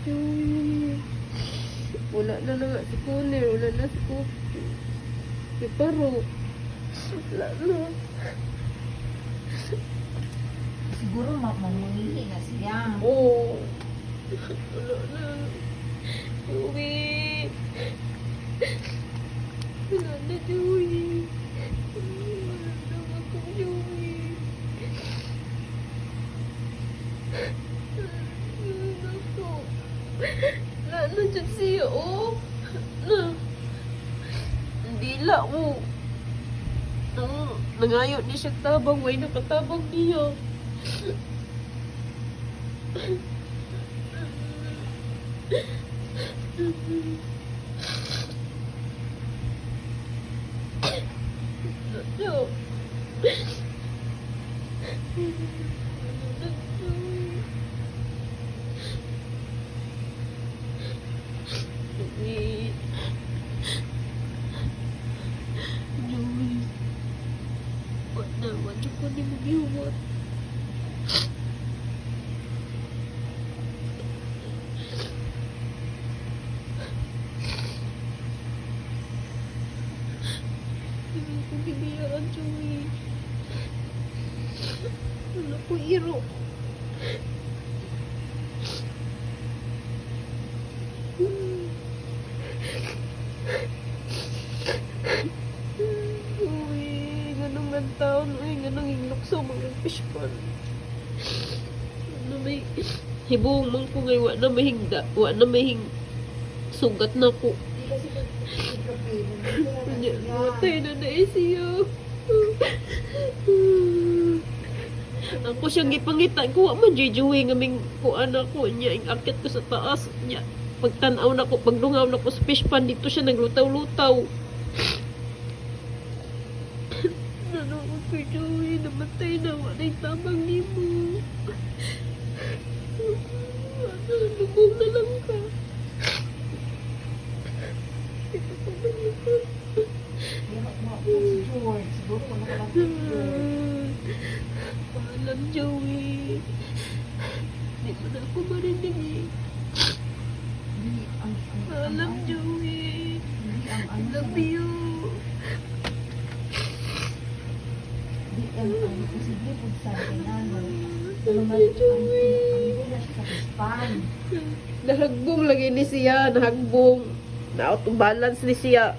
Joey. Wala na nga si Connor. Wala na si Kopi. Si Paro. Wala na. Siguro mamulihi na siya. Oo. Wala na. Joey. Wala na, Joey. Wala na ako, Joey. Wala ako. Wala na dyan siya, oh. Na. Hindi la, oh. Nangayo ni siya tabang. May nakatabang niya. No. Joey. Joey. Wag na, wag ko ni mag-iwat. Hindi ko bibiyaan, Joey. Wala ko iro. Uy, ganong nga taon. Uy, ganong hinukso mga fishpan. Ano may hibong man ko ngay, wa na mahingda. Wa na mahing sugat na ko. Matay na na siya. Ako siyang gipangitan ko, wa man jujuwi nga ming kuan ako niya, ing akit ko sa taas niya. Pagtanaw na ko, pagdungaw na ko sa fish pan, dito siya naglutaw-lutaw. Nanood ko, Joey, namatay na, wala yung tamang ni mo. Lubog na lang ka. Ito pa ba niya? George, siguro kung nakalapit George. Paalam, Joey. Hindi mo na ako marinig eh. Paalam, Joey. I love you. Di ang posible po sa akin na. Joey. Sa pispan. Nahagbong lagi ni siya. Nahagbong. Na-out of balance ni siya.